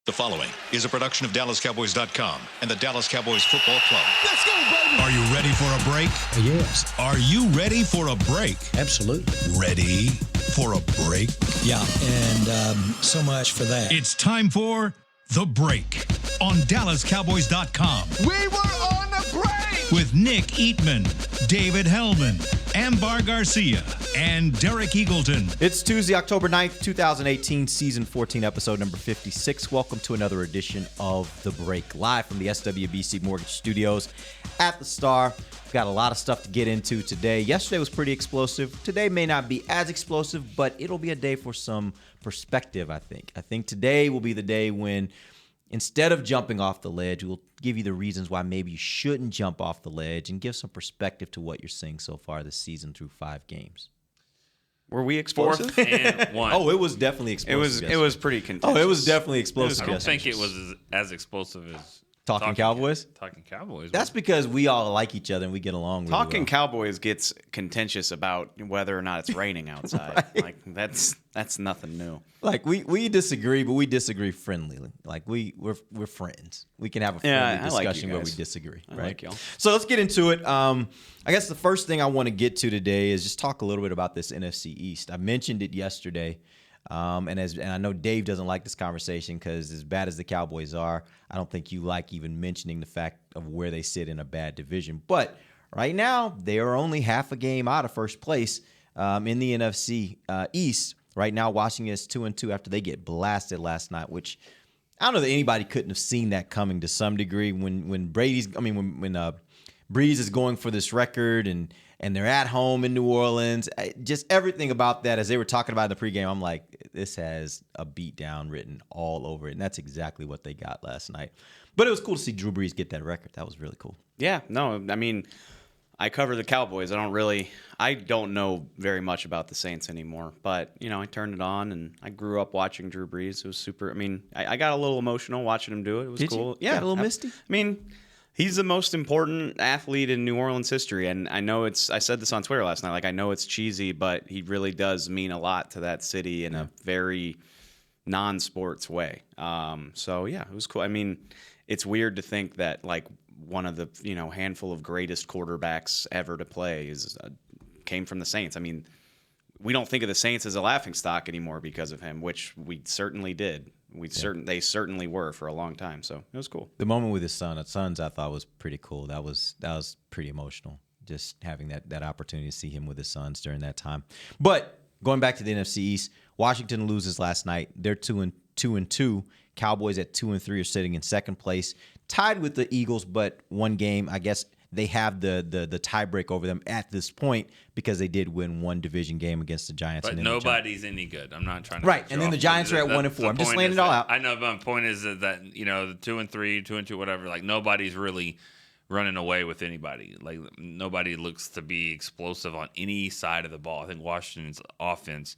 The following is a production of DallasCowboys.com and the Dallas Cowboys Football Club. Let's go, baby! Are you ready for a break? Yes. Are you ready for a break? Absolutely. Ready for a break? Yeah, and so much for that. It's time for The Break on DallasCowboys.com. We were on a break! With Nick Eatman, David Hellman, Ambar Garcia, and Derek Eagleton. It's Tuesday, October 9th, 2018, Season 14, Episode number 56. Welcome to another edition of The Break, live from the SWBC Mortgage Studios at the Star. We've got a lot of stuff to get into today. Yesterday was pretty explosive. Today may not be as explosive, but it'll be a day for some perspective, I think. I think today will be the day when, instead of jumping off the ledge, we'll give you the reasons why maybe you shouldn't jump off the ledge and give some perspective to what you're seeing so far this season through 5 games. Were we explosive? Fourth and one. Oh, it was definitely explosive. It was pretty contentious. Oh, it was definitely explosive. I don't think it was as explosive as Talking Cowboys? Talking Cowboys. That's because we all like each other and we get along really Talking well. Cowboys gets contentious about whether or not it's raining outside. Right. Like that's nothing new. Like we disagree, but we disagree friendly. Like we're friends. We can have a friendly I like you discussion where we guys. disagree. I right? like y'all. So let's get into it. I guess the first thing I want to get to today is just talk a little bit about this NFC East. I mentioned it yesterday. And I know Dave doesn't like this conversation because as bad as the Cowboys are, I don't think you like even mentioning the fact of where they sit in a bad division. But right now, they are only half a game out of first place in the NFC East. Right now, Washington is 2-2 after they get blasted last night, which I don't know that anybody couldn't have seen that coming to some degree. When Breeze is going for this record and they're at home in New Orleans, just everything about that, as they were talking about in the pregame, I'm like, this has a beat down written all over it, and that's exactly what they got last night. But it was cool to see Drew Brees get that record. That was really cool. Yeah, no, I mean, I cover the Cowboys. I don't know very much about the Saints anymore. But, I turned it on, and I grew up watching Drew Brees. It was super. I mean, I got a little emotional watching him do it. It was cool. You? Yeah, got a little misty? I mean, he's the most important athlete in New Orleans history, and I know I said this on Twitter last night, like I know it's cheesy, but he really does mean a lot to that city in a very non-sports way. So yeah, it was cool. I mean, it's weird to think that like one of the, handful of greatest quarterbacks ever to play came from the Saints. I mean, we don't think of the Saints as a laughingstock anymore because of him, which we certainly did. They certainly were for a long time, so it was cool. The moment with his sons, I thought was pretty cool. That was pretty emotional, just having that opportunity to see him with his sons during that time. But going back to the NFC East, Washington loses last night. They're 2-2. Cowboys at 2-3 are sitting in second place, tied with the Eagles, but one game. I guess they have the tiebreak over them at this point because they did win one division game against the Giants. But nobody's any good. I'm not trying to. Right, and then the Giants are at 1-4. I'm just laying it all out. I know, but my point is that the 2-3, 2-2, whatever. Like nobody's really running away with anybody. Like nobody looks to be explosive on any side of the ball. I think Washington's offense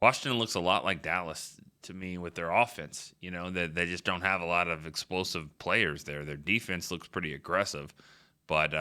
Washington looks a lot like Dallas to me with their offense. That they just don't have a lot of explosive players there. Their defense looks pretty aggressive, but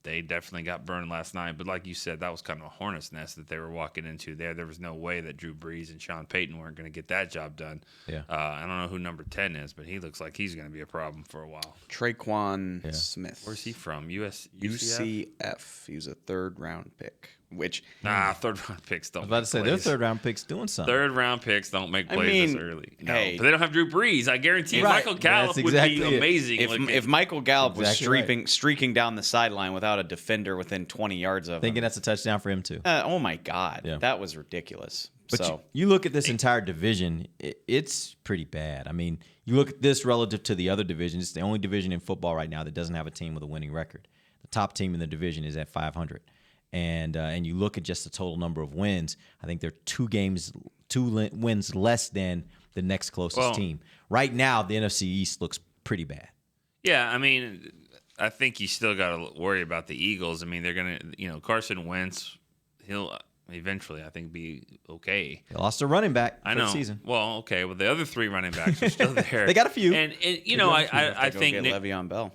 they definitely got burned last night. But like you said, that was kind of a hornet's nest that they were walking into there. There was no way that Drew Brees and Sean Payton weren't going to get that job done. Yeah. I don't know who number 10 is, but he looks like he's going to be a problem for a while. Traquan Smith. Where's he from? UCF? UCF. He was a third-round pick. Third-round picks don't. I was about to say, their third-round picks doing something. Third-round picks don't make plays this early. No, hey. but they don't have Drew Brees. I guarantee you, Right. Michael Gallup That's would exactly be it. amazing. If Michael Gallup was Exactly streaking down the sideline without a defender within 20 yards of Thinking him, that's a touchdown for him too. oh my God, Yeah. that was ridiculous. But you look at this entire division, it's pretty bad. I mean, you look at this relative to the other divisions. It's the only division in football right now that doesn't have a team with a winning record. The top team in the division is at 500. And you look at just the total number of wins, I think they're 2 wins less than the next closest team. Right now, the NFC East looks pretty bad. Yeah, I mean, I think you still got to worry about the Eagles. I mean, they're going to, Carson Wentz, he'll eventually, I think, be okay. They lost a running back for I know. the season. Well, okay. Well, the other 3 running backs are still there. They got a few. And I think get Nick, Le'Veon Bell.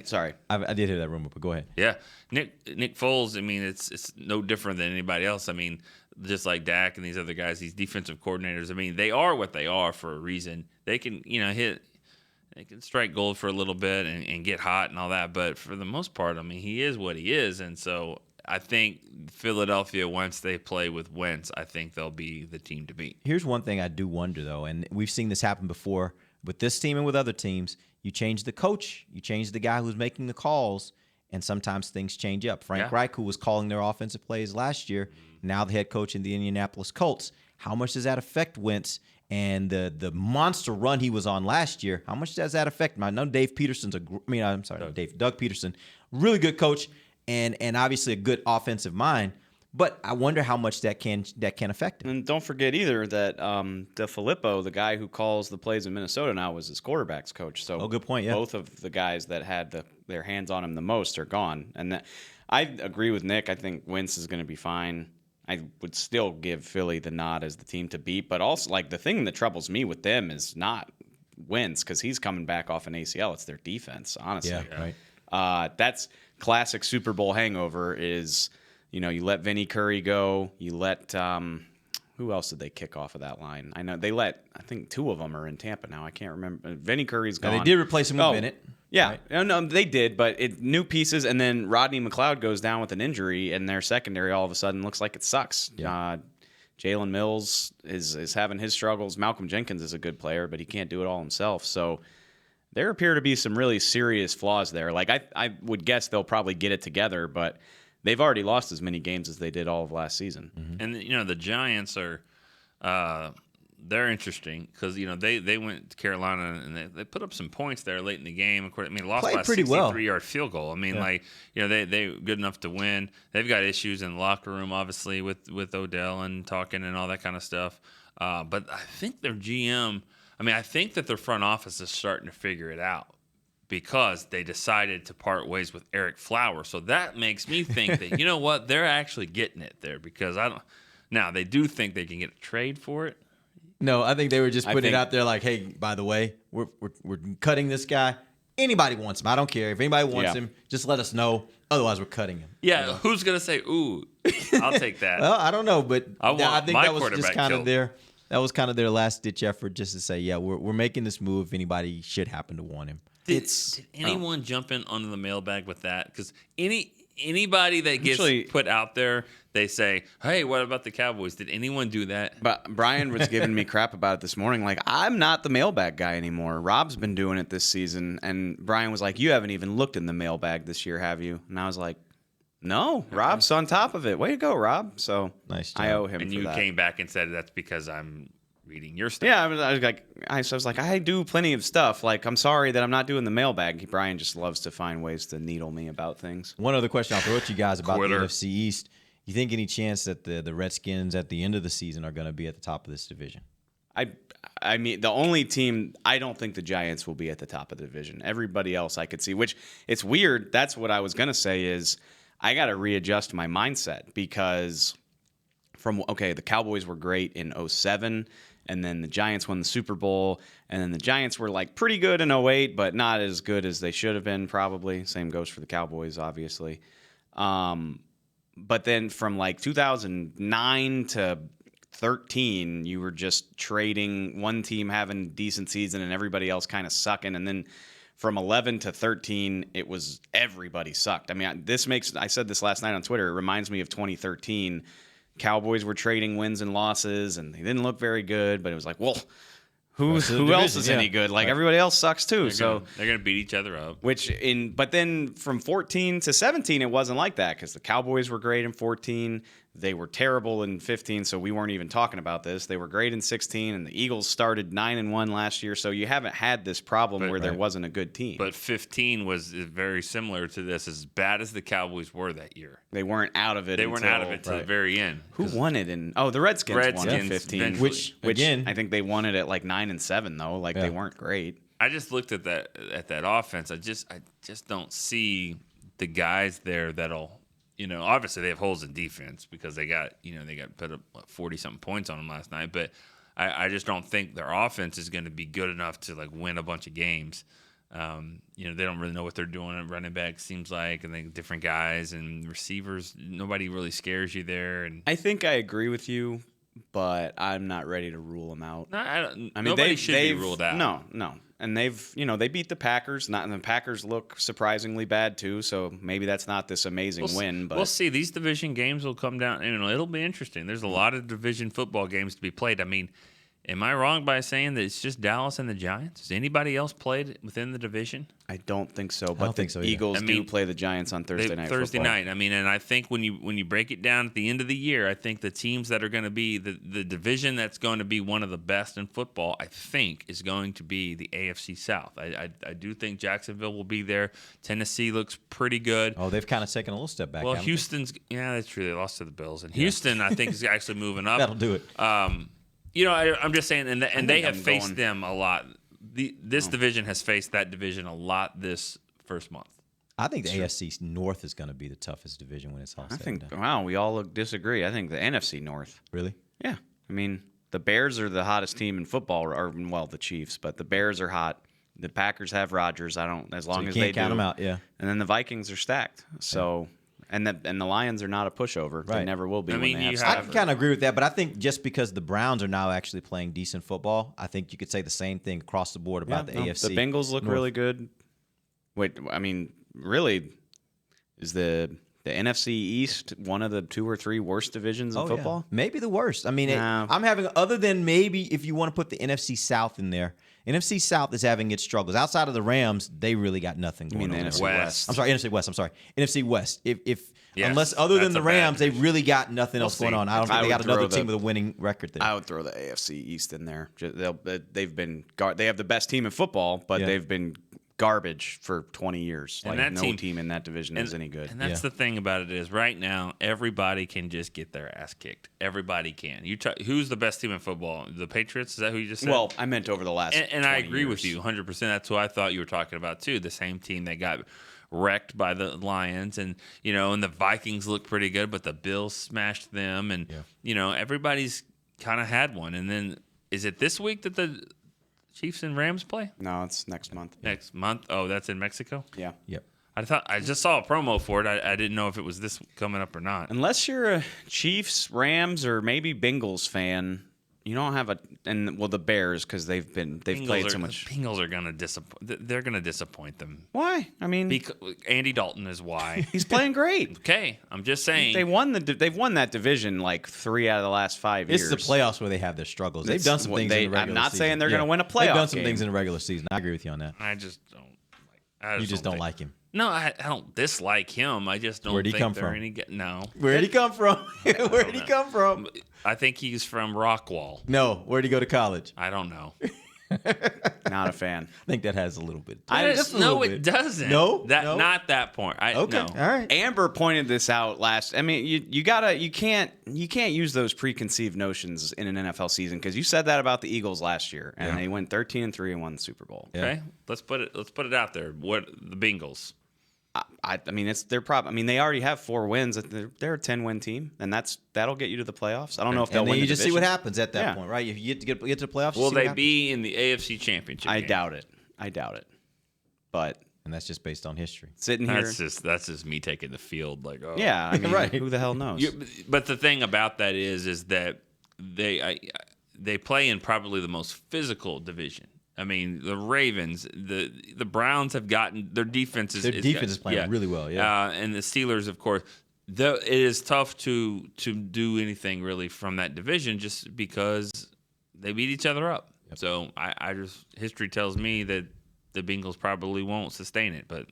Sorry, I did hear that rumor, but go ahead. Yeah, Nick Foles. I mean, it's no different than anybody else. I mean, just like Dak and these other guys, these defensive coordinators. I mean, they are what they are for a reason. They can, they can strike gold for a little bit and get hot and all that. But for the most part, I mean, he is what he is. And so I think Philadelphia, once they play with Wentz, I think they'll be the team to beat. Here's one thing I do wonder, though, and we've seen this happen before with this team and with other teams. You change the coach, you change the guy who's making the calls, and sometimes things change up. Frank Reich, who was calling their offensive plays last year, now the head coach in the Indianapolis Colts. How much does that affect Wentz and the monster run he was on last year? How much does that affect him? I know Doug Peterson, really good coach and obviously a good offensive mind. But I wonder how much that can affect him. And don't forget either that DeFilippo, the guy who calls the plays in Minnesota now, was his quarterback's coach. So good point. Yeah, both of the guys that had their hands on him the most are gone. And I agree with Nick. I think Wentz is going to be fine. I would still give Philly the nod as the team to beat. But also, like, the thing that troubles me with them is not Wentz, because he's coming back off an ACL. It's their defense, honestly. Yeah, right. That's classic Super Bowl hangover is. You let Vinny Curry go. You let who else did they kick off of that line? I know they I think two of them are in Tampa now. I can't remember. Vinny Curry's gone. Now, they did replace him with Bennett. Yeah, right? No, they did, but new pieces, and then Rodney McLeod goes down with an injury, and their secondary all of a sudden looks like it sucks. Yeah. Jalen Mills is having his struggles. Malcolm Jenkins is a good player, but he can't do it all himself. So there appear to be some really serious flaws there. Like I would guess they'll probably get it together, but they've already lost as many games as they did all of last season. Mm-hmm. And, the Giants are they're interesting because, they went to Carolina and they put up some points there late in the game. Of course, lost by a 63-yard field goal. They good enough to win. They've got issues in the locker room, obviously, with Odell and talking and all that kind of stuff. But I think their GM, I think that their front office is starting to figure it out, because they decided to part ways with Eric Flowers. So that makes me think that, they're actually getting it there, because now they do think they can get a trade for it. No, I think they were just putting it out there like, hey, by the way, we're cutting this guy. Anybody wants him. I don't care. If anybody wants him, just let us know. Otherwise, we're cutting him. Yeah, who's going to say, ooh, I'll take that? Well, I don't know, but I think that was just kind of their last-ditch effort, just to say, yeah, we're making this move if anybody should happen to want him. Did anyone jump in under the mailbag with that? Because anybody that gets put out there, they say, hey, what about the Cowboys? Did anyone do that? But Brian was giving me crap about it this morning. Like, I'm not the mailbag guy anymore. Rob's been doing it this season. And Brian was like, you haven't even looked in the mailbag this year, have you? And I was like, no, Rob's on top of it. Way to go, Rob. So nice job. I owe him and for you that. Came back and said that's because I'm reading your stuff. Yeah, I was like, I do plenty of stuff. Like, I'm sorry that I'm not doing the mailbag. Brian just loves to find ways to needle me about things. One other question I'll throw at you guys about the NFC East. You think any chance that the Redskins at the end of the season are going to be at the top of this division? I mean, the only team, I don't think the Giants will be at the top of the division. Everybody else I could see, which it's weird. That's what I was going to say is I got to readjust my mindset, because the Cowboys were great in 2007. And then the Giants won the Super Bowl. And then the Giants were like pretty good in 2008, but not as good as they should have been, probably. Same goes for the Cowboys, obviously. But then from like 2009 to 13, you were just trading one team having a decent season and everybody else kind of sucking. And then from 11 to 13, it was everybody sucked. I mean, I said this last night on Twitter. It reminds me of 2013. Cowboys were trading wins and losses, and they didn't look very good. But it was like, well, who else is any good? Like, everybody else sucks too. They're gonna beat each other up. But then from 14 to 17, it wasn't like that, because the Cowboys were great in 14. They were terrible in 15, so we weren't even talking about this. They were great in 16, and the Eagles started 9-1 last year. So you haven't had this problem where there wasn't a good team. But 15 was very similar to this. As bad as the Cowboys were that year, they weren't out of it. They weren't out of it to the very end. Who won it? The Redskins won in 15, which again, I think they won it at like 9-7 though. Like, they weren't great. I just looked at that offense. I just don't see the guys there that'll. Obviously they have holes in defense because they got put up 40-something points on them last night. But I just don't think their offense is going to be good enough to like win a bunch of games. They don't really know what they're doing at running back, seems like, and then different guys and receivers. Nobody really scares you there. And I think I agree with you, but I'm not ready to rule them out. no, I mean, Nobody should be ruled out. No. And they beat the Packers. And the Packers look surprisingly bad too. So maybe that's not this amazing win. But we'll see. These division games will come down. It'll be interesting. There's a lot of division football games to be played. I mean, am I wrong by saying that it's just Dallas and the Giants? Has anybody else played within the division? I don't think so. But don't think so either. Eagles do play the Giants on Thursday night. Thursday football. night. I mean, and I think when you break it down at the end of the year, I think the teams that are going to be the division that's going to be one of the best in football, I think, is going to be the AFC South. I do think Jacksonville will be there. Tennessee looks pretty good. Oh, they've kind of taken a little step back. Well, haven't they? Houston's that's true. They lost to the Bills, and Houston I think is actually moving up. That'll do it. I'm just saying, and they have I'm faced going- them a lot. This division has faced that division a lot this first month. I think the AFC North is going to be the toughest division when it's all I said think, and done. wow, we all disagree. I think the NFC North. Really? Yeah. I mean, the Bears are the hottest team in football, or well, the Chiefs, but the Bears are hot. The Packers have Rodgers. As long you as can't they count do. them out, yeah. And then the Vikings are stacked. So, and the Lions are not a pushover. They Right. never will be. I when mean, they you have I have- can kind of agree with that, but I think just because the Browns are now actually playing decent football, I think you could say the same thing across the board about the AFC. The Bengals look North. really good. Wait, I mean, really, is the NFC East one of the 2 or 3 worst divisions in Oh, football? yeah. Maybe the worst. I mean, Nah. I'm having, other than maybe if you want to put the NFC South in there, NFC South is having its struggles. Outside of the Rams, they really got nothing going mean the on. NFC there. West. I'm sorry, NFC West. I'm sorry, NFC West. If Yes, unless other than that's the a bad Rams, they division. really got nothing else going see. on. I don't I think they would got another throw team the- with a winning record there. I would throw the AFC East in there. They have the best team in football, but Yeah. they've been garbage for 20 years. And Like that no team- team in that division is any good. And that's Yeah. the thing about it is right now everybody can just get their ass kicked. Everybody can. Who's the best team in football? The Patriots? Is that who you just said? Well, I meant over the last. and I 20 agree with years. you 100%. That's who I thought you were talking about too. The same team that got wrecked by the Lions, and and the Vikings look pretty good, but the Bills smashed them, and everybody's kind of had one. And then is it this week that the Chiefs and Rams play? No, it's next month. Next month? Oh, that's in Mexico. Yeah. Yep. I just saw a promo for it. I didn't know if it was this coming up or not. Unless you're a Chiefs, Rams, or maybe Bengals fan, you don't have the Bears because they've played so much. Bengals are gonna disappoint. They're gonna disappoint them. Why? I mean, Because Andy Dalton is why. he's playing great. Okay, I'm just saying. They've won that division like 3 out of the last 5 This years. is the playoffs where they have their struggles. They've done some Well, things in the regular I'm not season. saying they're going to win a They've playoff done some game. things in the regular season. I agree with you on that. I just don't. You just don't think- like him. No, I don't dislike him. I just don't Where'd he think come they're from? any. No, Where'd he come from? Where'd he come from? I think he's from Rockwall. No, where'd he go to college? I don't know. Not a fan. I think that has a little bit. I Just a no, little it bit. doesn't. No? that No? not that point. Okay, No. all right. Amber pointed this out last. I mean, you can't use those preconceived notions in an NFL season because you said that about the Eagles last year, and they went 13-3 and won the Super Bowl. Okay, let's put it out there. What the Bengals? I mean, it's their problem. I mean, they already have 4 wins. They're a 10-win team, and that'll get you to the playoffs. I don't know if they'll And then win. you the just see what division. happens at that Yeah. point, right? If you get to the playoffs, you Will see what they happens. be in the AFC Championship? I game? doubt it. But And that's just based on history. sitting here, That's just me taking the field. Like, oh. yeah, I mean, Right. who the hell knows? But the thing about that is that they play in probably the most physical division. I mean, the Ravens, the Browns have gotten their defense is Their defense is playing really well, yeah. and the Steelers, of course. It is tough to do anything really from that division just because they beat each other up. Yep. So I just history tells me that the Bengals probably won't sustain it, but.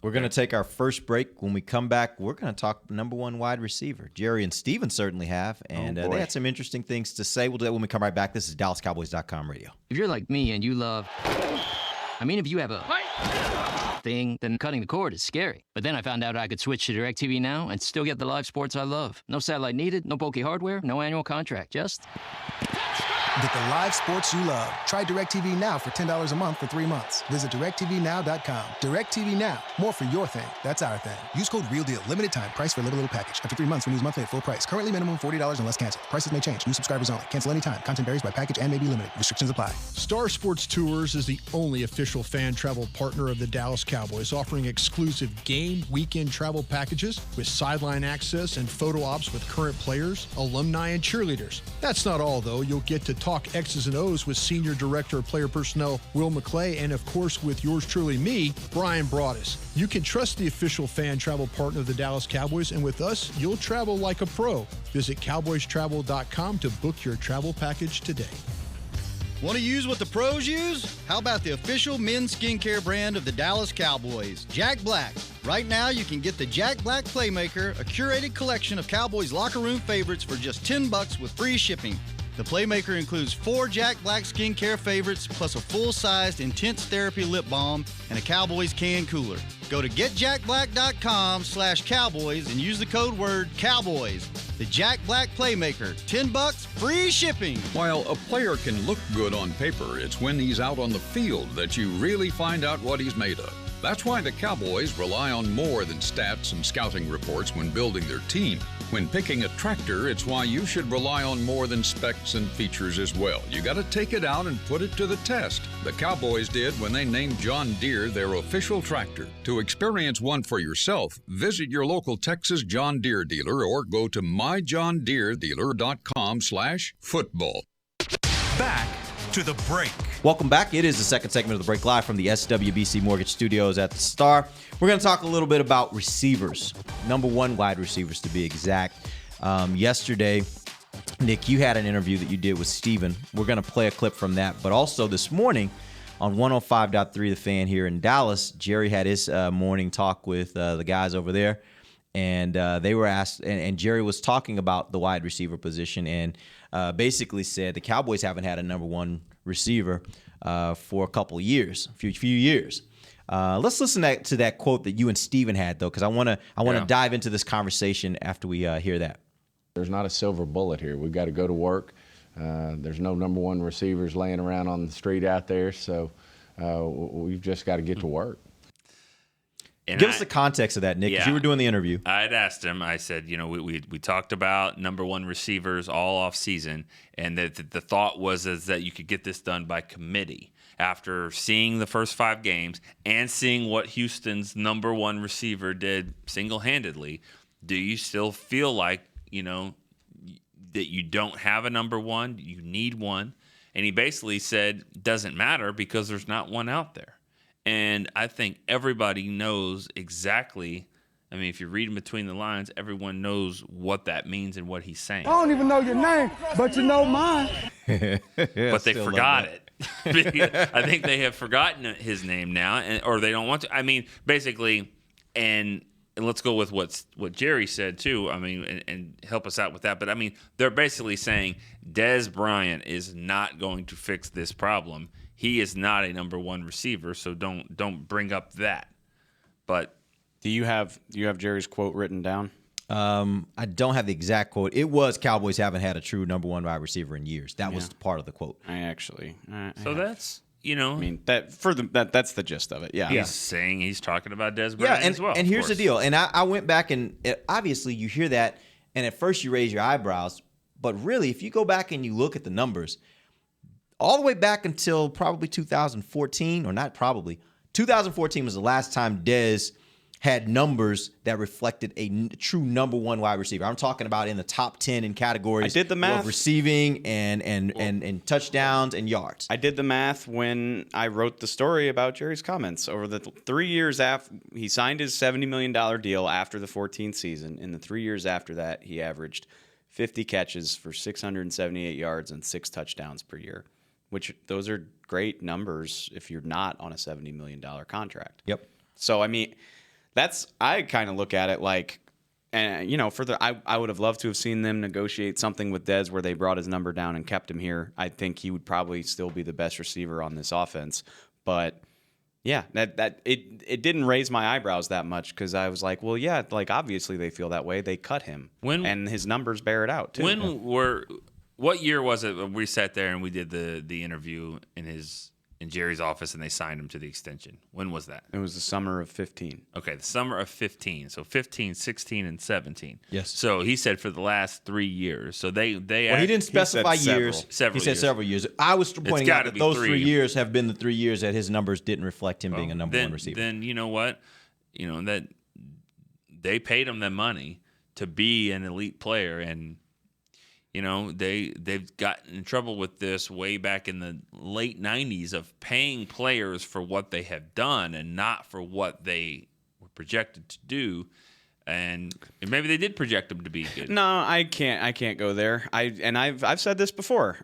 We're going to take our first break. When we come back, we're going to talk number 1 wide receiver. Jerry and Steven certainly have, and boy. they had some interesting things to say. We'll do that when we come right back. This is DallasCowboys.com radio. If you're like me and you love... if you have a thing, then cutting the cord is scary. But then I found out I could switch to DirecTV Now and still get the live sports I love. No satellite needed, no bulky hardware, no annual contract, just... Get the live sports you love. Try DirecTV Now for $10 a month for 3 months. Visit DirecTVNow.com. DirecTV Now. More for your thing. That's our thing. Use code REALDEAL. Limited time. Price for little package. After 3 months, renews monthly at full price. Currently minimum $40 unless canceled. Prices may change. New subscribers only. Cancel anytime. Content varies by package and may be limited. Restrictions apply. Star Sports Tours is the only official fan travel partner of the Dallas Cowboys, offering exclusive game weekend travel packages with sideline access and photo ops with current players, alumni, and cheerleaders. That's not all, though. You'll get to talk X's and O's with Senior Director of Player Personnel Will McClay, and of course with yours truly, me, Brian Broaddus. You can trust the official fan travel partner of the Dallas Cowboys, and with us, you'll travel like a pro. Visit cowboystravel.com to book your travel package today. Want to use what the pros use? How about the official men's skincare brand of the Dallas Cowboys, Jack Black? Right now, you can get the Jack Black Playmaker, a curated collection of Cowboys locker room favorites for just $10 with free shipping. The Playmaker includes 4 Jack Black skincare favorites, plus a full-sized Intense Therapy lip balm and a Cowboys can cooler. Go to getjackblack.com/Cowboys and use the code word Cowboys. The Jack Black Playmaker, $10, free shipping. While a player can look good on paper, it's when he's out on the field that you really find out what he's made of. That's why the Cowboys rely on more than stats and scouting reports when building their team. When picking a tractor, it's why you should rely on more than specs and features as well. You got to take it out and put it to the test. The Cowboys did when they named John Deere their official tractor. To experience one for yourself, visit your local Texas John Deere dealer or go to myjohndeeredealer.com/football. Back to the break. Welcome back. It is the second segment of the break, live from the SWBC Mortgage Studios at the Star. We're going to talk a little bit about receivers, number one wide receivers to be exact. Yesterday, Nick, you had an interview that you did with Steven. We're going to play a clip from that. But also this morning on 105.3 The Fan here in Dallas, Jerry had his morning talk with the guys over there. And they were asked, and Jerry was talking about the wide receiver position and basically said the Cowboys haven't had a number one receiver for a couple years, few years. Let's listen to that quote that you and Steven had, though, because I want to dive into this conversation after we hear that. There's not a silver bullet here. We've got to go to work. There's no number one receivers laying around on the street out there, so we've just got to get to work. And Give us the context of that, Nick, because you were doing the interview. I'd asked him, I said, we talked about number one receivers all off season, and that the thought was that you could get this done by committee. After seeing the first 5 games and seeing what Houston's number one receiver did single-handedly, do you still feel like, that you don't have a number one, you need one? And he basically said, doesn't matter because there's not one out there. And I think everybody knows exactly. I mean, if you're reading between the lines, everyone knows what that means and what he's saying. I don't even know your name, but you know mine. But they forgot it. I think they have forgotten his name now, or they don't want to. I mean, basically, and let's go with what Jerry said too. I mean, and help us out with that. But I mean, they're basically saying Dez Bryant is not going to fix this problem. He is not a number one receiver, so don't bring up that. But do you have Jerry's quote written down? I don't have the exact quote. It was Cowboys haven't had a true number one wide receiver in years. That was part of the quote. That's I mean that's the gist of it. Yeah, he's saying he's talking about Dez Bryant as well. And here's the deal. And I went back and obviously you hear that, and at first you raise your eyebrows, but really if you go back and you look at the numbers. All the way back until probably 2014, or not probably, 2014 was the last time Dez had numbers that reflected a true number one wide receiver. I'm talking about in the top 10 in categories. I did the math. Of receiving and touchdowns and yards. I did the math when I wrote the story about Jerry's comments. Over the 3 years after he signed his $70 million deal after the 14th season, in the 3 years after that, he averaged 50 catches for 678 yards and 6 touchdowns per year. Which those are great numbers if you're not on a $70 million contract. Yep. So, I mean, I kind of look at it like, I would have loved to have seen them negotiate something with Dez where they brought his number down and kept him here. I think he would probably still be the best receiver on this offense. But, yeah, it didn't raise my eyebrows that much because I was like, well, yeah, like obviously they feel that way. They cut him. And his numbers bear it out, too. what year was it when we sat there and we did the interview in Jerry's office and they signed him to the extension? When was that? It was the summer of 15. Okay, the summer of 15. So 15, 16, and 17. Yes. So he said for the last 3 years. So they Well, he didn't specify years. Several he said years. several years. I was pointing out gotta that be those 3. 3 years have been the 3 years that his numbers didn't reflect him being a number one receiver. Then you know what? You know that they paid him the money to be an elite player, and you know they've gotten in trouble with this way back in the late 90s of paying players for what they have done and not for what they were projected to do. And maybe they did project him to be good. No, I can't go there. I've said this before.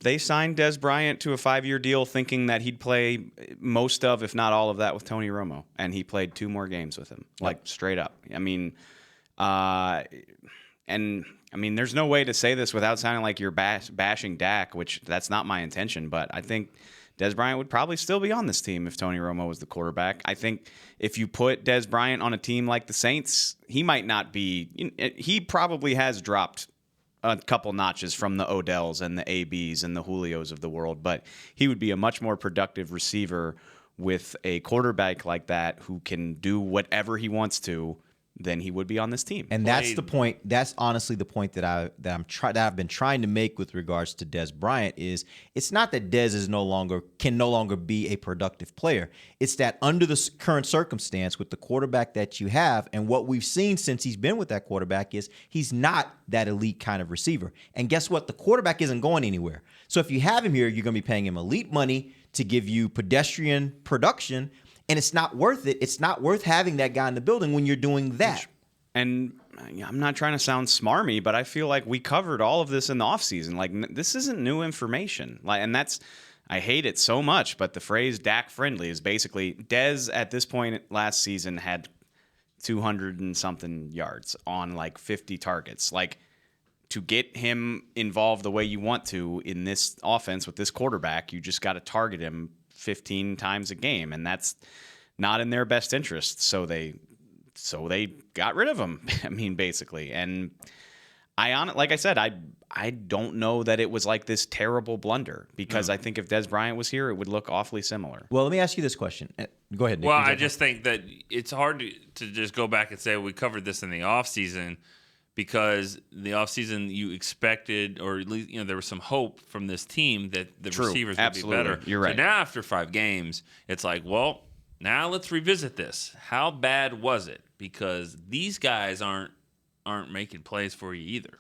They signed Des Bryant to a 5-year deal, thinking that he'd play most of, if not all of that, with Tony Romo, and he played 2 more games with him, like straight up. I mean, there's no way to say this without sounding like you're bashing Dak, which that's not my intention. But I think Des Bryant would probably still be on this team if Tony Romo was the quarterback. I think if you put Des Bryant on a team like the Saints, he might not be. He probably has dropped a couple notches from the Odells and the ABs and the Julios of the world, but he would be a much more productive receiver with a quarterback like that who can do whatever he wants to than he would be on this team. And that's the point. That's honestly the point that I've been trying to make with regards to Des Bryant is it's not that Des can no longer be a productive player. It's that under the current circumstance with the quarterback that you have and what we've seen since he's been with that quarterback is he's not that elite kind of receiver. And guess what? The quarterback isn't going anywhere. So if you have him here, you're going to be paying him elite money to give you pedestrian production. And it's not worth it. It's not worth having that guy in the building when you're doing that. And I'm not trying to sound smarmy, but I feel like we covered all of this in the offseason. Like, this isn't new information. And I hate it so much, but the phrase Dak friendly is basically Dez at this point last season had 200 and something yards on like 50 targets. Like, to get him involved the way you want to in this offense with this quarterback, you just got to target him 15 times a game, and that's not in their best interest. So they got rid of him. I mean, basically. And like I said, I don't know that it was like this terrible blunder because I think if Des Bryant was here, it would look awfully similar. Well, let me ask you this question. Go ahead, Nick. Well, I just think that it's hard to just go back and say we covered this in the offseason because the offseason you expected, or at least there was some hope from this team that the receivers would be better. You're right. So now after 5 games, it's like, well, now let's revisit this. How bad was it? Because these guys aren't making plays for you either,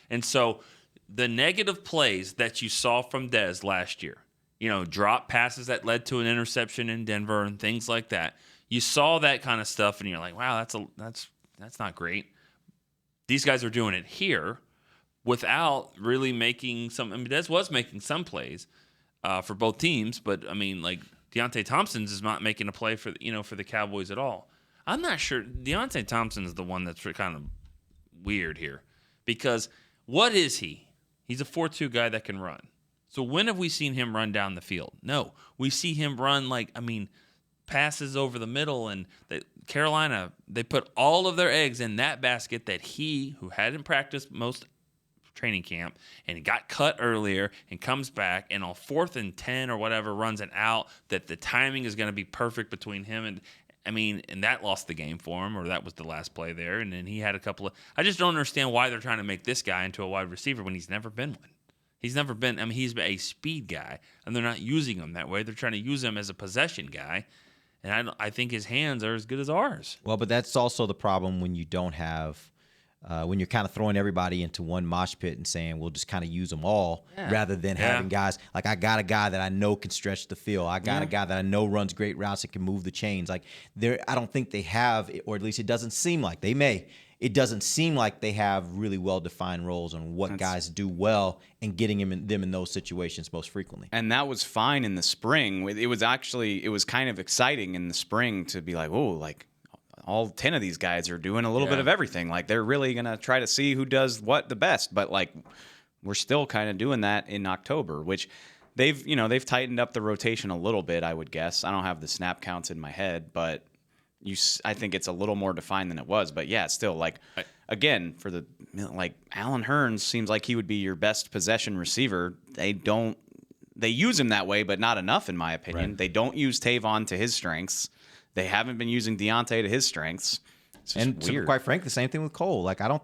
And so the negative plays that you saw from Dez last year, drop passes that led to an interception in Denver and things like that. You saw that kind of stuff, and you're like, wow, that's not great. These guys are doing it here without really making some. I mean, Dez was making some plays for both teams, but I mean, like Deontay Thompson's is not making a play for the Cowboys at all. I'm not sure Deontay Thompson is the one that's kind of weird here because what is he? He's a 4-2 guy that can run. So when have we seen him run down the field? No, we see him run passes over the middle, and Carolina, they put all of their eggs in that basket that who hadn't practiced most training camp and got cut earlier and comes back and on 4th and 10 or whatever runs an out that the timing is going to be perfect between him and that lost the game for him, or that was the last play there. And then he had a couple of – I just don't understand why they're trying to make this guy into a wide receiver when he's never been one. He's never been – he's a speed guy, and they're not using him that way. They're trying to use him as a possession guy. And I think his hands are as good as ours. Well, but that's also the problem when you don't have when you're kind of throwing everybody into one mosh pit and saying we'll just kind of use them all rather than having guys like I got a guy that I know can stretch the field. I got a guy that I know runs great routes and can move the chains. Like I don't think they have, or at least it doesn't seem like they may. It doesn't seem like they have really well-defined roles on what guys do well and getting them in those situations most frequently. And that was fine in the spring. It was kind of exciting in the spring to be like, oh, like all 10 of these guys are doing a little bit of everything. Like they're really going to try to see who does what the best. But like we're still kind of doing that in October, which they've tightened up the rotation a little bit, I would guess. I don't have the snap counts in my head, but I think it's a little more defined than it was, but yeah, still like again, for the Allen Hurns seems like he would be your best possession receiver. They use him that way, but not enough in my opinion. They don't use Tavon to his strengths. They haven't been using Deontay to his strengths. And quite frankly, the same thing with Cole. Like I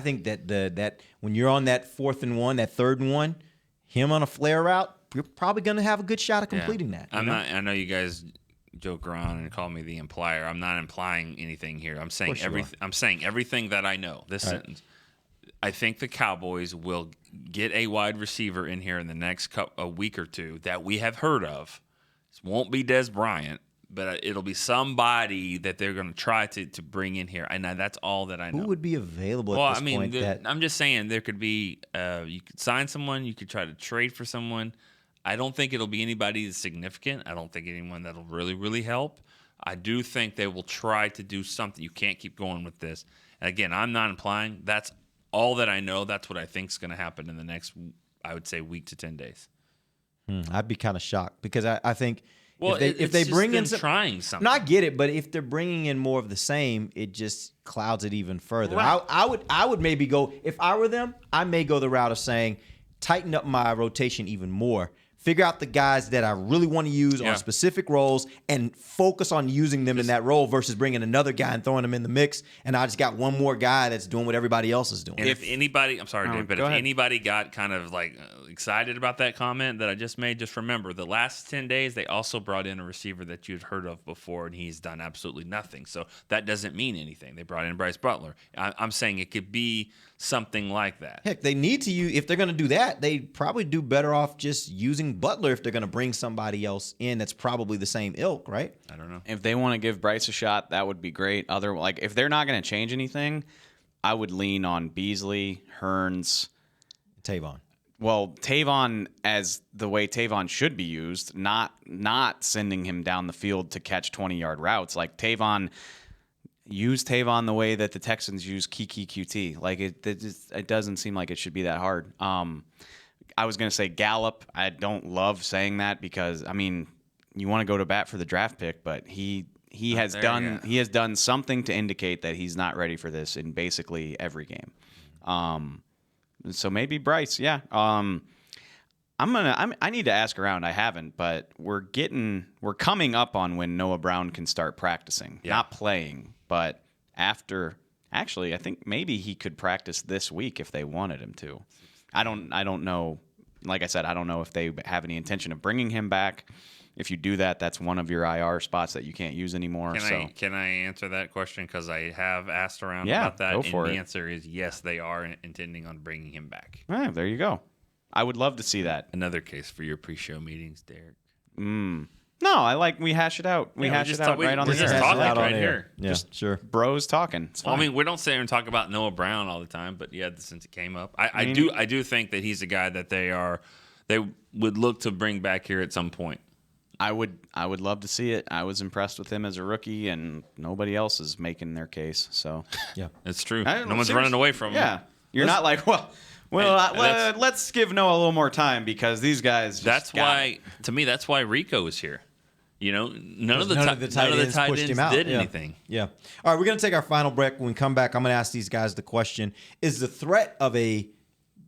think that that when you're on that 4th and 1, that 3rd and 1, him on a flare route, you're probably going to have a good shot at completing that. I know you guys joke around and call me the implier. I'm not implying anything here. I'm saying everything. I'm saying everything that I know. This sentence. I think the Cowboys will get a wide receiver in here in the next a week or two that we have heard of. This won't be Des Bryant, but it'll be somebody that they're going to try to bring in here. And that's all that I know. Who would be available at this point? I'm just saying there could be you could sign someone, you could try to trade for someone. I don't think it'll be anybody that's significant. I don't think anyone that'll really, really help. I do think they will try to do something. You can't keep going with this. And again, I'm not implying. That's all that I know. That's what I think is going to happen in the next, I would say, week to 10 days. I'd be kind of shocked because I think well, if they bring in trying something. No, I get it, but if they're bringing in more of the same, it just clouds it even further. Right. I would maybe go, if I were them, I may go the route of saying, tighten up my rotation even more. Figure out the guys that I really want to use on specific roles and focus on using them in that role versus bringing another guy and throwing them in the mix. And I just got one more guy that's doing what everybody else is doing. And if anybody, I'm sorry, Dave, but if anybody got kind of excited about that comment that I just made, just remember the last 10 days, they also brought in a receiver that you'd heard of before, and he's done absolutely nothing. So that doesn't mean anything. They brought in Bryce Butler. I'm saying it could be something like that. Heck, they need to use, if they're going to do that, they probably do better off just using Butler if they're going to bring somebody else in that's probably the same ilk, right? I don't know. If they want to give Bryce a shot, that would be great. If they're not going to change anything, I would lean on Beasley, Hurns, Tavon. Well, Tavon as the way Tavon should be used, not sending him down the field to catch 20-yard routes. Like use Tavon the way that the Texans use Kiki QT. Like it doesn't seem like it should be that hard. I was going to say Gallup. I don't love saying that because you want to go to bat for the draft pick, but he has done something to indicate that he's not ready for this in basically every game. So maybe Bryce, yeah. I need to ask around. I haven't, but we're coming up on when Noah Brown can start practicing, not playing, but after. Actually, I think maybe he could practice this week if they wanted him to. I don't know. Like I said, I don't know if they have any intention of bringing him back. If you do that, that's one of your IR spots that you can't use anymore. Can I answer that question? Because I have asked around about that, and the answer is yes, they are intending on bringing him back. All right, there you go. I would love to see that. Another case for your pre-show meetings, Derek. No, we hash it out. We hash it out right on the air. We're just talking right here. Yeah, sure. Bros talking. It's fine. Well, we don't sit here and talk about Noah Brown all the time, but yeah, since it came up, I do think that he's a guy that they would look to bring back here at some point. I would love to see it. I was impressed with him as a rookie, and nobody else is making their case. So yeah, it's true. No one's running away from him. Yeah, you're not like let's give Noah a little more time because these guys. That's why Rico is here. None of the tight ends did anything. Yeah. All right, we're going to take our final break. When we come back, I'm going to ask these guys the question: is the threat of a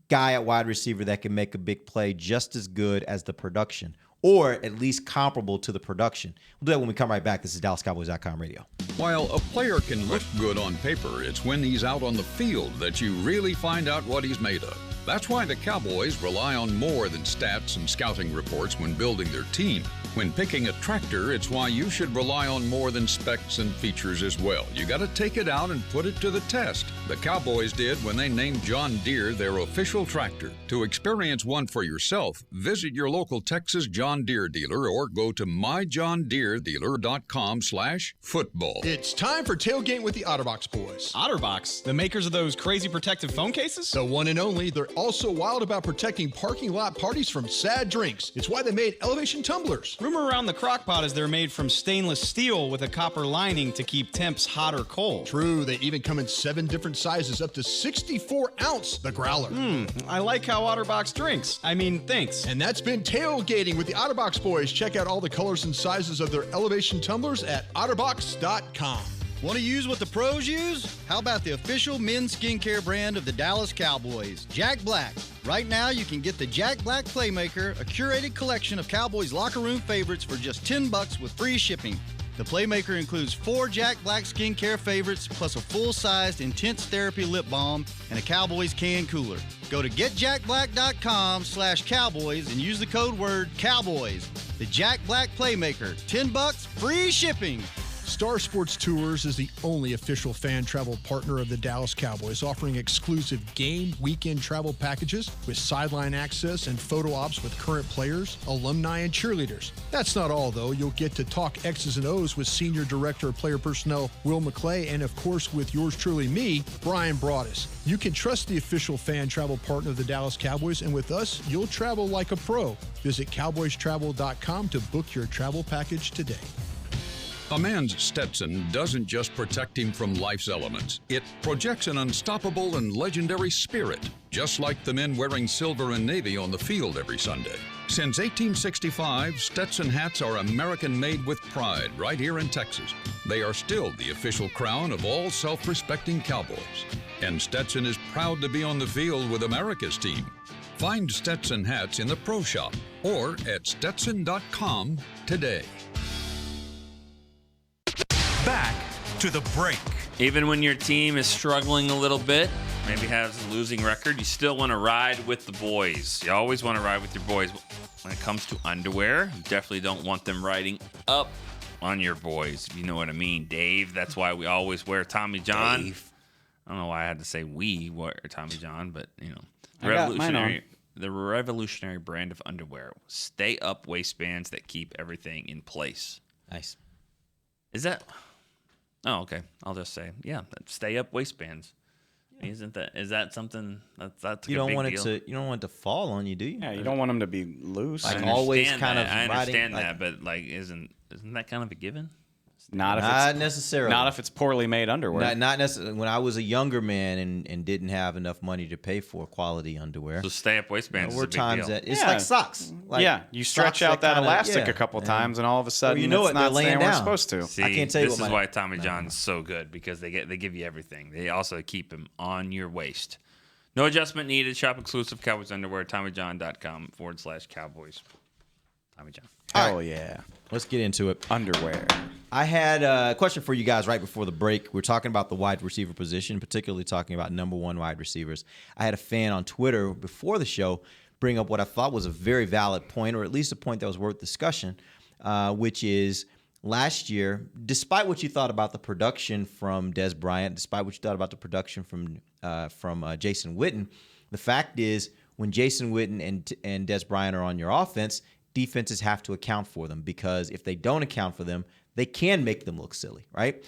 guy at wide receiver that can make a big play just as good as the production, or at least comparable to the production? We'll do that when we come right back. This is DallasCowboys.com radio. While a player can look good on paper, it's when he's out on the field that you really find out what he's made of. That's why the Cowboys rely on more than stats and scouting reports when building their team. When picking a tractor, it's why you should rely on more than specs and features as well. You got to take it out and put it to the test. The Cowboys did when they named John Deere their official tractor. To experience one for yourself, visit your local Texas John Deere dealer or go to myjohndeeredealer.com/football. It's time for Tailgate with the OtterBox boys. OtterBox, the makers of those crazy protective phone cases? The one and only. They're also wild about protecting parking lot parties from sad drinks. It's why they made elevation tumblers. Rumor around the crockpot is they're made from stainless steel with a copper lining to keep temps hot or cold. True, they even come in 7 different sizes, up to 64 ounce, the growler. I like how OtterBox drinks. Thanks. And that's been Tailgating with the OtterBox boys. Check out all the colors and sizes of their elevation tumblers at otterbox.com. Want to use what the pros use? How about the official men's skincare brand of the Dallas Cowboys, Jack Black? Right now, you can get the Jack Black Playmaker, a curated collection of Cowboys locker room favorites for just $10 with free shipping. The Playmaker includes 4 Jack Black skincare favorites, plus a full-sized Intense Therapy lip balm and a Cowboys can cooler. Go to getjackblack.com/Cowboys and use the code word Cowboys. The Jack Black Playmaker, $10, free shipping. Star Sports Tours is the only official fan travel partner of the Dallas Cowboys, offering exclusive game weekend travel packages with sideline access and photo ops with current players, alumni, and cheerleaders. That's not all, though. You'll get to talk X's and O's with Senior Director of Player Personnel Will McClay and, of course, with yours truly, me, Brian Broaddus. You can trust the official fan travel partner of the Dallas Cowboys, and with us, you'll travel like a pro. Visit cowboystravel.com to book your travel package today. A man's Stetson doesn't just protect him from life's elements. It projects an unstoppable and legendary spirit, just like the men wearing silver and navy on the field every Sunday. Since 1865, Stetson hats are American-made with pride right here in Texas. They are still the official crown of all self-respecting Cowboys. And Stetson is proud to be on the field with America's team. Find Stetson hats in the Pro Shop or at Stetson.com today. Back to the break. Even when your team is struggling a little bit, maybe has a losing record, you still want to ride with the boys. You always want to ride with your boys. When it comes to underwear, you definitely don't want them riding up on your boys, if you know what I mean. Dave, that's why we always wear Tommy John. Dave. I don't know why I had to say we wear Tommy John, but, you know. I got mine on. The revolutionary brand of underwear. Stay up waistbands that keep everything in place. Nice. Is that... Oh, okay. I'll just say, yeah, stay up waistbands. Yeah. Is that something that's a you don't big want deal? You don't want it to fall on you, do you? Yeah, you don't want them to be loose. Like always kind of I understand riding, that, but like isn't that kind of a given? Not necessarily. Not if it's poorly made underwear. Not necessarily. When I was a younger man and didn't have enough money to pay for quality underwear. So stay up waistbands is a big deal. It's like socks. Like you stretch out that elastic a couple times, and all of a sudden, you know it's what, not they're laying staying down. where it's supposed to. See, I can't tell you this what is why Tommy John's so good, because they give you everything. They also keep them on your waist. No adjustment needed. Shop exclusive Cowboys underwear. TommyJohn.com/Cowboys. Tommy John. Oh yeah. Let's get into it. Underwear. I had a question for you guys right before the break. We're talking about the wide receiver position, particularly talking about number one wide receivers. I had a fan on Twitter before the show bring up what I thought was a very valid point, or at least a point that was worth discussion, which is last year, despite what you thought about the production from Des Bryant, despite what you thought about the production from Jason Witten, the fact is when Jason Witten and Des Bryant are on your offense, defenses have to account for them, because if they don't account for them, they can make them look silly, right?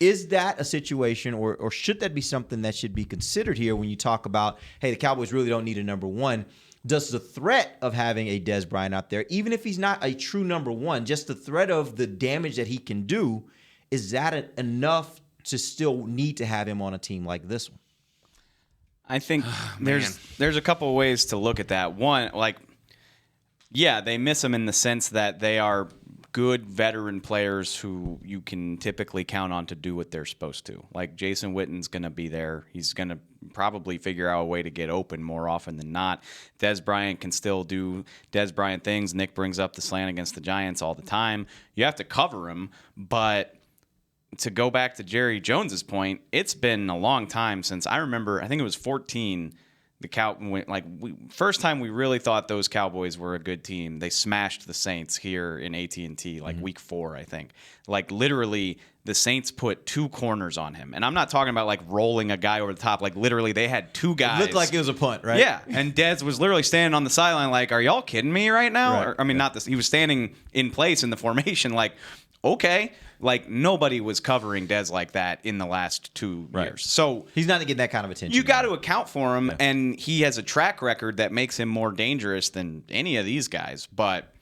Is that a situation, or should that be something that should be considered here when you talk about, hey, the Cowboys really don't need a number one? Does the threat of having a Des Bryant out there, even if he's not a true number one, just the threat of the damage that he can do, is that enough to still need to have him on a team like this one? I think there's a couple of ways to look at that. One, they miss him in the sense that they are good veteran players who you can typically count on to do what they're supposed to. Like Jason Witten's going to be there. He's going to probably figure out a way to get open more often than not. Des Bryant can still do Des Bryant things. Nick brings up the slant against the Giants all the time. You have to cover him, but to go back to Jerry Jones's point, it's been a long time since I remember, I think it was 14, first time we really thought those Cowboys were a good team. They smashed the Saints here in AT&T, week 4, I think. Literally, the Saints put 2 corners on him. And I'm not talking about, rolling a guy over the top. Literally, they had 2 guys. It looked like it was a punt, right? Yeah, and Dez was literally standing on the sideline are y'all kidding me right now? Right. Not this. He was standing in place in the formation okay. Nobody was covering Dez like that in the last 2 years. So he's not getting that kind of attention. You got to account for him, and he has a track record that makes him more dangerous than any of these guys. But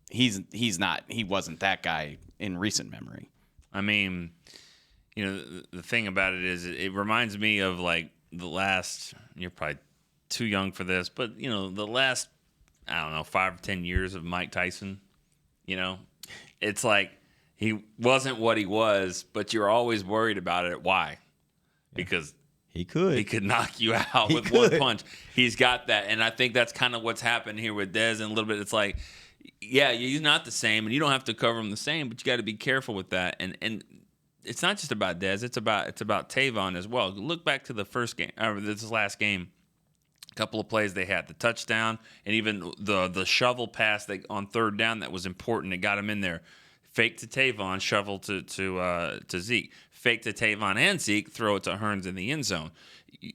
he's not. He wasn't that guy in recent memory. I mean, the thing about it is it reminds me of the last. You're probably too young for this, but the last 5 or 10 years of Mike Tyson. It's he wasn't what he was, but you're always worried about it. Why? Because he could knock you out with one punch. He's got that, and I think that's kind of what's happened here with Dez. And a little bit, it's like, yeah, he's not the same, and you don't have to cover him the same, but you got to be careful with that. And it's not just about Dez; it's about Tavon as well. Look back to the first game, or this last game. A couple of plays they had, the touchdown, and even the shovel pass on third down that was important. It got him in there. Fake to Tavon, shovel to Zeke. Fake to Tavon and Zeke, throw it to Hearns in the end zone.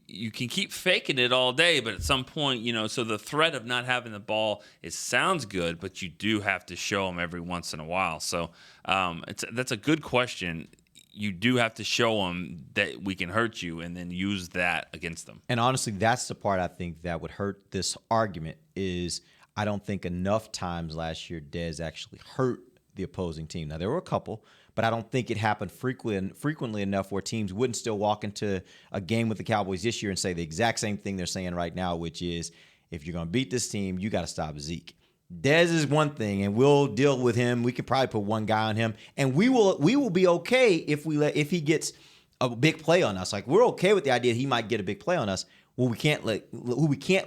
You can keep faking it all day, but at some point, so the threat of not having the ball, it sounds good, but you do have to show them every once in a while. So that's a good question. You do have to show them that we can hurt you and then use that against them. And honestly, that's the part I think that would hurt this argument is I don't think enough times last year Dez actually hurt the opposing team. Now, there were a couple, but I don't think it happened frequently enough where teams wouldn't still walk into a game with the Cowboys this year and say the exact same thing they're saying right now, which is if you're going to beat this team, you got to stop Zeke. Dez is one thing, and we'll deal with him. We could probably put one guy on him, and we will be okay if he gets a big play on us. Like, we're okay with the idea he might get a big play on us. Who we can't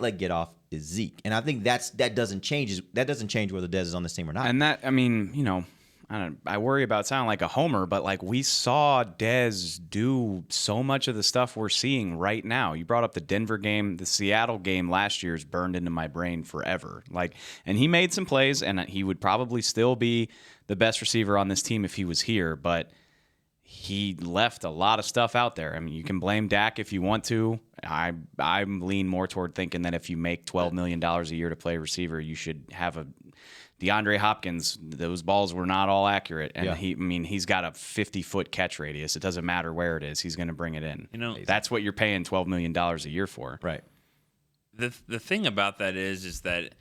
let get off is Zeke, and I think that doesn't change. That doesn't change whether Dez is on this team or not. And that, I mean, I worry about sounding like a homer, but like we saw Dez do so much of the stuff we're seeing right now. You brought up the Denver game, the Seattle game last year is burned into my brain forever. Like, and he made some plays, and he would probably still be the best receiver on this team if he was here, but he left a lot of stuff out there. I mean, you can blame Dak if you want to. I lean more toward thinking that if you make $12 million a year to play receiver, you should have a DeAndre Hopkins. Those balls were not all accurate, and he's got a 50-foot catch radius. It doesn't matter where it is; he's going to bring it in. That's what you're paying $12 million a year for, right? The thing about that is that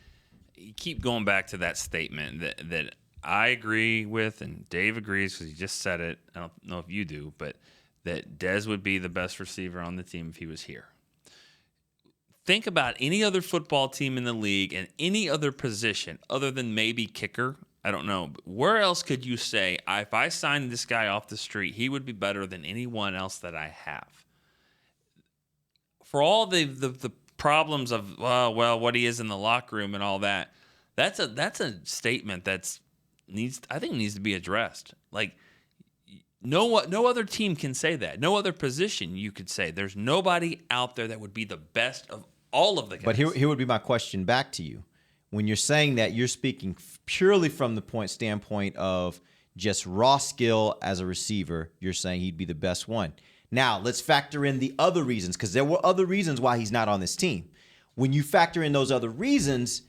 you keep going back to that statement that I agree with, and Dave agrees because he just said it. I don't know if you do, but that Dez would be the best receiver on the team if he was here. Think about any other football team in the league and any other position other than maybe kicker. I don't know. But where else could you say, if I signed this guy off the street, he would be better than anyone else that I have? For all the problems of, what he is in the locker room and all that, that's a statement needs to be addressed. Like, no other team can say that. No other position you could say. There's nobody out there that would be the best of all of the guys. But here would be my question back to you. When you're saying that, you're speaking purely from the standpoint of just raw skill as a receiver. You're saying he'd be the best one. Now, let's factor in the other reasons, because there were other reasons why he's not on this team. When you factor in those other reasons,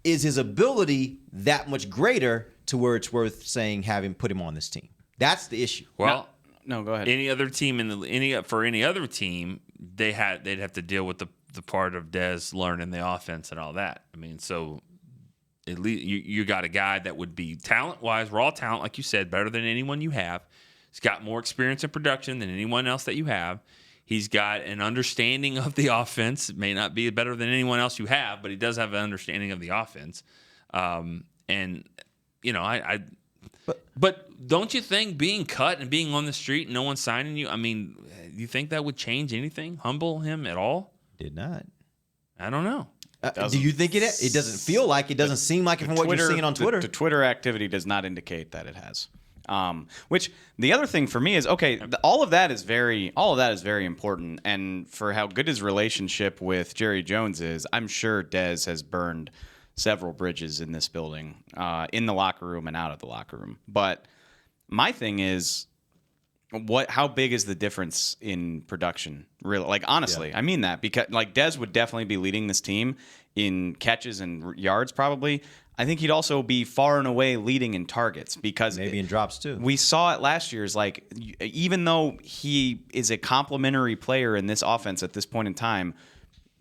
is his ability that much greater to where it's worth saying put him on this team? That's the issue. Well, no, go ahead. Any other team for any other team, they'd have to deal with the part of Dez learning the offense and all that. I mean, so at least you got a guy that would be talent-wise, raw talent, like you said, better than anyone you have. He's got more experience in production than anyone else that you have. He's got an understanding of the offense. It may not be better than anyone else you have, but he does have an understanding of the offense. But don't you think being cut and being on the street and no one signing you, I mean, do you think that would change anything? Humble him at all? Did not. I don't know. Do you think it doesn't feel like it? Doesn't seem like it from what you're seeing on Twitter. The Twitter activity does not indicate that it has. Which the other thing for me is, okay, all of that is very important, and for how good his relationship with Jerry Jones is, I'm sure Dez has burned several bridges in this building, in the locker room and out of the locker room. But my thing is, how big is the difference in production? Really, like, honestly, I mean that, because like Dez would definitely be leading this team in catches and yards, probably. I think he'd also be far and away leading in targets, because maybe in drops too. We saw it last year. Is like, even though he is a complementary player in this offense at this point in time,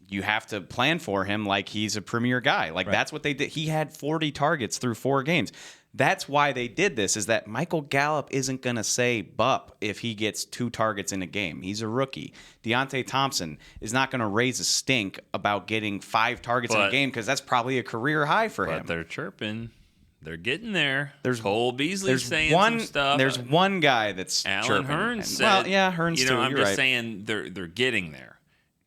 you have to plan for him like he's a premier guy. Like, that's what they did. He had 40 targets through 4 games. That's why they did this, is that Michael Gallup isn't going to say bup if he gets 2 targets in a game. He's a rookie. Deontay Thompson is not going to raise a stink about getting 5 targets in a game, because that's probably a career high for him. But they're chirping They're getting there. There's Cole Beasley saying one, some stuff. There's one guy that's Alan chirping. Hearns said, well, yeah, Hearns you too. know, I'm You're just right. saying they're getting there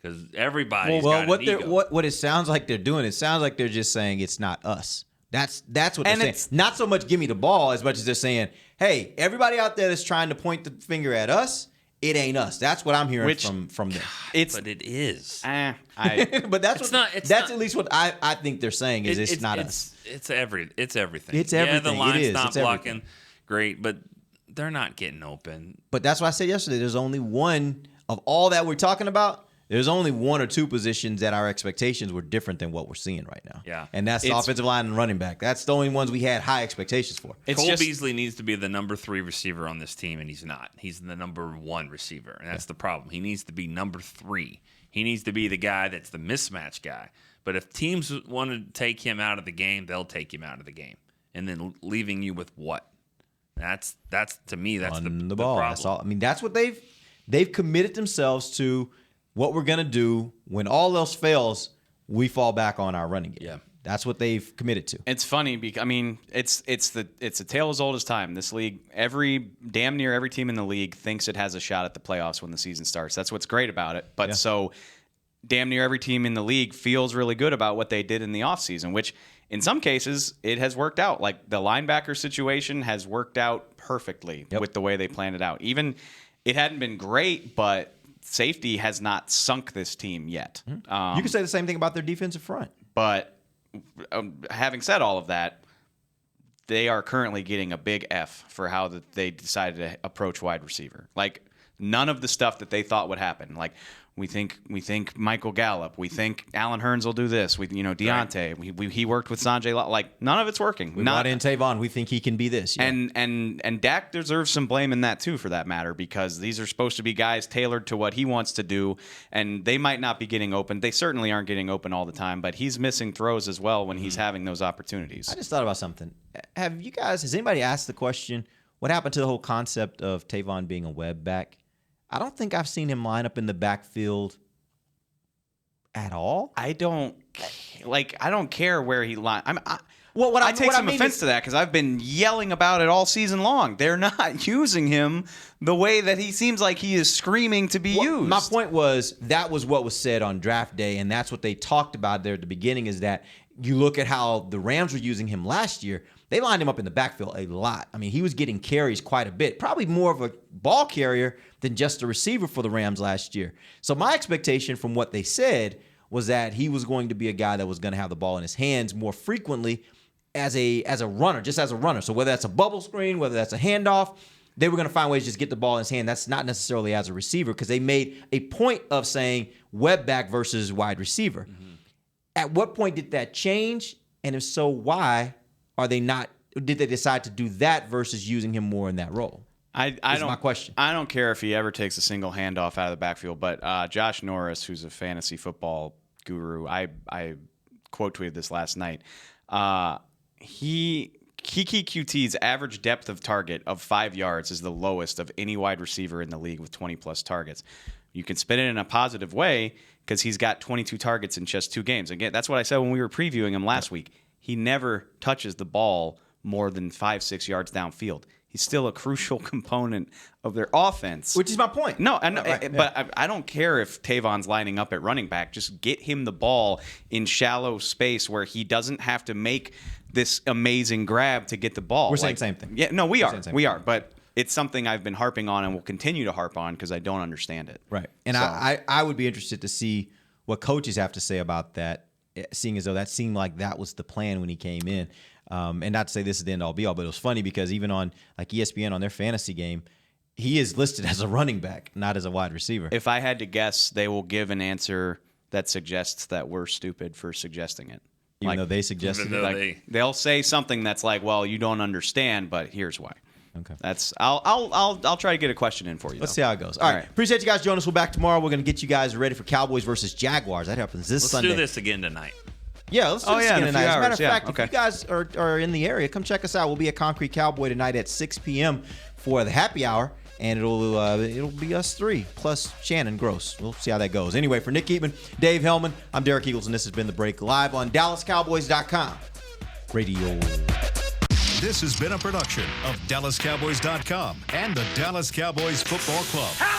because everybody's Well, got an ego. what it sounds like they're doing, it sounds like they're just saying it's not us. That's what they're saying. Not so much give me the ball as much as they're saying, hey, everybody out there that's trying to point the finger at us, it ain't us. That's what I'm hearing from them. But it is. But that's at least what I think they're saying is it's not us. It's everything. It's everything. Yeah, the line's it is. not It's blocking. everything. Great, but they're not getting open. But that's why I said yesterday, there's only one of all that we're talking about. There's only one or two positions that our expectations were different than what we're seeing right now. Yeah. And that's the offensive line and running back. That's the only ones we had high expectations for. Cole Beasley needs to be the number 3 receiver on this team, and he's not. He's the number 1 receiver, and that's the problem. He needs to be number 3. He needs to be the guy that's the mismatch guy. But if teams want to take him out of the game, they'll take him out of the game. And then leaving you with what? That's to me, that's the ball. problem. That's all. I mean, that's what they've committed themselves to. What we're going to do when all else fails, we fall back on our running game. Yeah. That's what they've committed to. It's funny because it's a tale as old as time. This league, damn near every team in the league thinks it has a shot at the playoffs when the season starts. That's what's great about it. But so damn near every team in the league feels really good about what they did in the offseason, which in some cases it has worked out. Like the linebacker situation has worked out perfectly with the way they planned it out. Even it hadn't been great, but safety has not sunk this team yet. You can say the same thing about their defensive front. But having said all of that, they are currently getting a big F for how they decided to approach wide receiver. Like none of the stuff that they thought would happen. Like we think Michael Gallup. We think Alan Hearns will do this. Deontay. Right. He worked with Sanjay. Like none of it's working. We brought in Tavon. We think he can be this. Yeah. And Dak deserves some blame in that too, for that matter, because these are supposed to be guys tailored to what he wants to do, and they might not be getting open. They certainly aren't getting open all the time, but he's missing throws as well when he's having those opportunities. I just thought about something. Has anybody asked the question, what happened to the whole concept of Tavon being a web back? I don't think I've seen him line up in the backfield at all. I don't care where he lines. I take some offense to that because I've been yelling about it all season long. They're not using him the way that he seems like he is screaming to be used. My point was that was what was said on draft day, and that's what they talked about there at the beginning, is that you look at how the Rams were using him last year. They lined him up in the backfield a lot. I mean, he was getting carries quite a bit, probably more of a ball carrier than just a receiver for the Rams last year. So my expectation from what they said was that he was going to be a guy that was going to have the ball in his hands more frequently as a runner, just as a runner. So whether that's a bubble screen, whether that's a handoff, they were going to find ways to just get the ball in his hand. That's not necessarily as a receiver, because they made a point of saying web back versus wide receiver. Mm-hmm. At what point did that change? And if so, why did they decide to do that versus using him more in that role? My question. I don't care if he ever takes a single handoff out of the backfield, but Josh Norris, who's a fantasy football guru, I quote tweeted this last night. Kiki QT's average depth of target of 5 yards is the lowest of any wide receiver in the league with 20-plus targets. You can spin it in a positive way because he's got 22 targets in just 2 games. Again, that's what I said when we were previewing him last week. He never touches the ball more than 5-6 yards downfield. He's still a crucial component of their offense. Which is my point. No, but I don't care if Tavon's lining up at running back. Just get him the ball in shallow space where he doesn't have to make this amazing grab to get the ball. We're saying the same thing. Yeah, no, we are. But it's something I've been harping on and will continue to harp on because I don't understand it. Right. And I would be interested to see what coaches have to say about that, seeing as though that seemed like that was the plan when he came in. And not to say this is the end all be all, but it was funny because even on like ESPN on their fantasy game, he is listed as a running back, not as a wide receiver. If I had to guess, they will give an answer that suggests that we're stupid for suggesting it. Even though they suggested it. They'll say something that's like, "Well, you don't understand, but here's why." Okay. I'll try to get a question in for you. Let's see how it goes. All right. Appreciate you guys joining us. We're back tomorrow. We're going to get you guys ready for Cowboys versus Jaguars. That happens this Sunday. Let's do this again tonight. Yeah, let's do this again tonight. As a matter of fact, okay. if you guys are in the area, come check us out. We'll be at Concrete Cowboy tonight at 6 p.m. for the happy hour, and it'll be us three plus Shannon Gross. We'll see how that goes. Anyway, for Nick Eatman, Dave Hellman, I'm Derek Eagles, and this has been The Break live on DallasCowboys.com radio. This has been a production of DallasCowboys.com and the Dallas Cowboys Football Club.